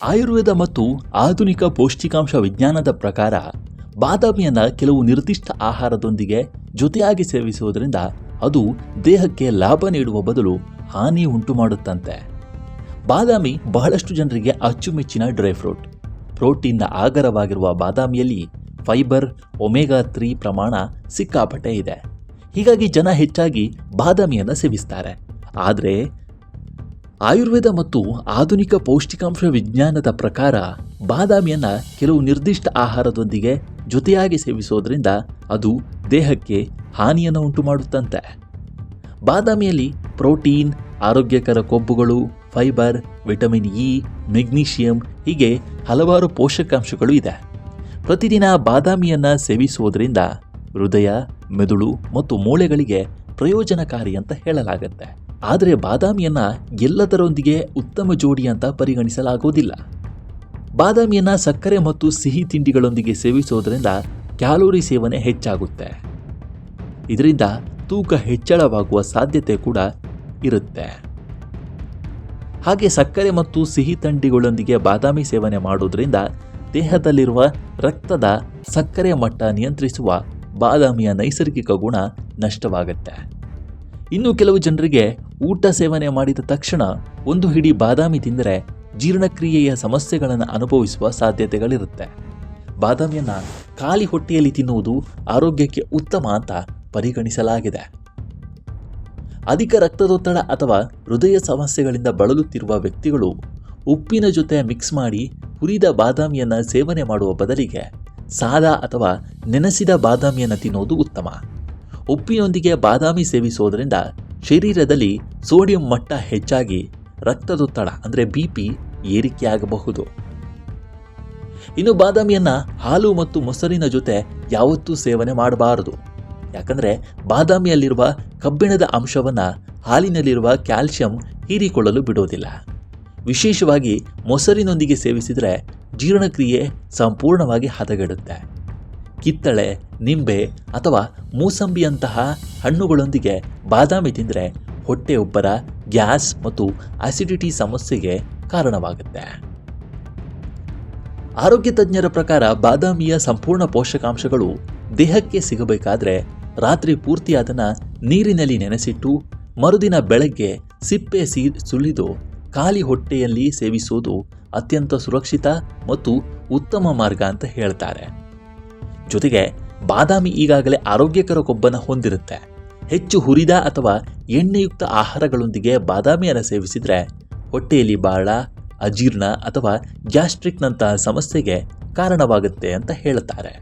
ಆಯುರ್ವೇದ ಮತ್ತು ಆಧುನಿಕ ಪೌಷ್ಟಿಕಾಂಶ ವಿಜ್ಞಾನದ ಪ್ರಕಾರ ಬಾದಾಮಿಯನ್ನು ಕೆಲವು ನಿರ್ದಿಷ್ಟ ಆಹಾರದೊಂದಿಗೆ ಜೊತೆಯಾಗಿ ಸೇವಿಸುವುದರಿಂದ ಅದು ದೇಹಕ್ಕೆ ಲಾಭ ನೀಡುವ ಬದಲು ಹಾನಿ ಉಂಟು ಮಾಡುತ್ತಂತೆ. ಬಾದಾಮಿ ಬಹಳಷ್ಟು ಜನರಿಗೆ ಅಚ್ಚುಮೆಚ್ಚಿನ ಡ್ರೈ ಫ್ರೂಟ್. ಪ್ರೋಟೀನ್ನ ಆಗರವಾಗಿರುವ ಬಾದಾಮಿಯಲ್ಲಿ ಫೈಬರ್, ಒಮೆಗಾ 3 ಪ್ರಮಾಣ ಸಿಕ್ಕಾಪಟ್ಟೆ ಇದೆ. ಹೀಗಾಗಿ ಜನ ಹೆಚ್ಚಾಗಿ ಬಾದಾಮಿಯನ್ನು ಸೇವಿಸ್ತಾರೆ. ಆದರೆ ಆಯುರ್ವೇದ ಮತ್ತು ಆಧುನಿಕ ಪೌಷ್ಟಿಕಾಂಶ ವಿಜ್ಞಾನದ ಪ್ರಕಾರ ಬಾದಾಮಿಯನ್ನು ಕೆಲವು ನಿರ್ದಿಷ್ಟ ಆಹಾರದೊಂದಿಗೆ ಜೊತೆಯಾಗಿ ಸೇವಿಸೋದ್ರಿಂದ ಅದು ದೇಹಕ್ಕೆ ಹಾನಿಯನ್ನು ಉಂಟು ಮಾಡುತ್ತಂತೆ. ಬಾದಾಮಿಯಲ್ಲಿ ಪ್ರೋಟೀನ್, ಆರೋಗ್ಯಕರ ಕೊಬ್ಬುಗಳು, ಫೈಬರ್, ವಿಟಮಿನ್ ಇ, ಮೆಗ್ನೀಷಿಯಂ ಹೀಗೆ ಹಲವಾರು ಪೋಷಕಾಂಶಗಳು ಇದೆ. ಪ್ರತಿದಿನ ಬಾದಾಮಿಯನ್ನು ಸೇವಿಸುವುದರಿಂದ ಹೃದಯ, ಮೆದುಳು ಮತ್ತು ಮೂಳೆಗಳಿಗೆ ಪ್ರಯೋಜನಕಾರಿ ಅಂತ ಹೇಳಲಾಗುತ್ತೆ. ಆದರೆ ಬಾದಾಮಿಯನ್ನು ಎಲ್ಲದರೊಂದಿಗೆ ಉತ್ತಮ ಜೋಡಿ ಅಂತ ಪರಿಗಣಿಸಲಾಗುವುದಿಲ್ಲ. ಬಾದಾಮಿಯನ್ನು ಸಕ್ಕರೆ ಮತ್ತು ಸಿಹಿ ತಿಂಡಿಗಳೊಂದಿಗೆ ಸೇವಿಸುವುದರಿಂದ ಕ್ಯಾಲೋರಿ ಸೇವನೆ ಹೆಚ್ಚಾಗುತ್ತೆ. ಇದರಿಂದ ತೂಕ ಹೆಚ್ಚಳವಾಗುವ ಸಾಧ್ಯತೆ ಕೂಡ ಇರುತ್ತೆ. ಹಾಗೆ ಸಕ್ಕರೆ ಮತ್ತು ಸಿಹಿ ತಿಂಡಿಗಳೊಂದಿಗೆ ಬಾದಾಮಿ ಸೇವನೆ ಮಾಡುವುದರಿಂದ ದೇಹದಲ್ಲಿರುವ ರಕ್ತದ ಸಕ್ಕರೆ ಮಟ್ಟ ನಿಯಂತ್ರಿಸುವ ಬಾದಾಮಿಯ ನೈಸರ್ಗಿಕ ಗುಣ ನಷ್ಟವಾಗುತ್ತೆ. ಇನ್ನು ಕೆಲವು ಜನರಿಗೆ ಊಟ ಸೇವನೆ ಮಾಡಿದ ತಕ್ಷಣ ಒಂದು ಹಿಡಿ ಬಾದಾಮಿ ತಿಂದರೆ ಜೀರ್ಣಕ್ರಿಯೆಯ ಸಮಸ್ಯೆಗಳನ್ನು ಅನುಭವಿಸುವ ಸಾಧ್ಯತೆಗಳಿರುತ್ತೆ. ಬಾದಾಮಿಯನ್ನು ಖಾಲಿ ಹೊಟ್ಟೆಯಲ್ಲಿ ತಿನ್ನುವುದು ಆರೋಗ್ಯಕ್ಕೆ ಉತ್ತಮ ಅಂತ ಪರಿಗಣಿಸಲಾಗಿದೆ. ಅಧಿಕ ರಕ್ತದೊತ್ತಡ ಅಥವಾ ಹೃದಯ ಸಮಸ್ಯೆಗಳಿಂದ ಬಳಲುತ್ತಿರುವ ವ್ಯಕ್ತಿಗಳು ಉಪ್ಪಿನ ಜೊತೆ ಮಿಕ್ಸ್ ಮಾಡಿ ಹುರಿದ ಬಾದಾಮಿಯನ್ನು ಸೇವನೆ ಮಾಡುವ ಬದಲಿಗೆ ಸಾದಾ ಅಥವಾ ನೆನೆಸಿದ ಬಾದಾಮಿಯನ್ನು ತಿನ್ನುವುದು ಉತ್ತಮ. ಉಪ್ಪಿನೊಂದಿಗೆ ಬಾದಾಮಿ ಸೇವಿಸುವುದರಿಂದ ಶರೀರದಲ್ಲಿ ಸೋಡಿಯಂ ಮಟ್ಟ ಹೆಚ್ಚಾಗಿ ರಕ್ತದೊತ್ತಡ ಅಂದರೆ BP ಏರಿಕೆಯಾಗಬಹುದು. ಇನ್ನು ಬಾದಾಮಿಯನ್ನು ಹಾಲು ಮತ್ತು ಮೊಸರಿನ ಜೊತೆ ಯಾವತ್ತೂ ಸೇವನೆ ಮಾಡಬಾರದು. ಯಾಕಂದರೆ ಬಾದಾಮಿಯಲ್ಲಿರುವ ಕಬ್ಬಿಣದ ಅಂಶವನ್ನು ಹಾಲಿನಲ್ಲಿರುವ ಕ್ಯಾಲ್ಸಿಯಂ ಹೀರಿಕೊಳ್ಳಲು ಬಿಡೋದಿಲ್ಲ. ವಿಶೇಷವಾಗಿ ಮೊಸರಿನೊಂದಿಗೆ ಸೇವಿಸಿದರೆ ಜೀರ್ಣಕ್ರಿಯೆ ಸಂಪೂರ್ಣವಾಗಿ ಹದಗೆಡುತ್ತೆ. ಕಿತ್ತಳೆ, ನಿಂಬೆ ಅಥವಾ ಮೂಸಂಬಿಯಂತಹ ಹಣ್ಣುಗಳೊಂದಿಗೆ ಬಾದಾಮಿ ತಿಂದರೆ ಹೊಟ್ಟೆ ಉಬ್ಬರ, ಗ್ಯಾಸ್ ಮತ್ತು ಅಸಿಡಿಟಿ ಸಮಸ್ಯೆಗೆ ಕಾರಣವಾಗುತ್ತೆ. ಆರೋಗ್ಯ ತಜ್ಞರ ಪ್ರಕಾರ ಬಾದಾಮಿಯ ಸಂಪೂರ್ಣ ಪೋಷಕಾಂಶಗಳು ದೇಹಕ್ಕೆ ಸಿಗಬೇಕಾದ್ರೆ ರಾತ್ರಿ ಪೂರ್ತಿ ಅದನ್ನು ನೀರಿನಲ್ಲಿ ನೆನೆಸಿಟ್ಟು ಮರುದಿನ ಬೆಳಗ್ಗೆ ಸಿಪ್ಪೆ ಸುಲಿದು ಖಾಲಿ ಹೊಟ್ಟೆಯಲ್ಲಿ ಸೇವಿಸುವುದು ಅತ್ಯಂತ ಸುರಕ್ಷಿತ ಮತ್ತು ಉತ್ತಮ ಮಾರ್ಗ ಅಂತ ಹೇಳ್ತಾರೆ. ಜೊತೆಗೆ ಬಾದಾಮಿ ಈಗಾಗಲೇ ಆರೋಗ್ಯಕರ ಕೊಬ್ಬನ್ನು ಹೊಂದಿರುತ್ತೆ. ಹೆಚ್ಚು ಹುರಿದ ಅಥವಾ ಎಣ್ಣೆಯುಕ್ತ ಆಹಾರಗಳೊಂದಿಗೆ ಬಾದಾಮಿಯನ್ನು ಸೇವಿಸಿದರೆ ಹೊಟ್ಟೆಯಲ್ಲಿ ಬಾಳ, ಅಜೀರ್ಣ ಅಥವಾ ಗ್ಯಾಸ್ಟ್ರಿಕ್ನಂತಹ ಸಮಸ್ಯೆಗೆ ಕಾರಣವಾಗುತ್ತೆ ಅಂತ ಹೇಳ್ತಾರೆ.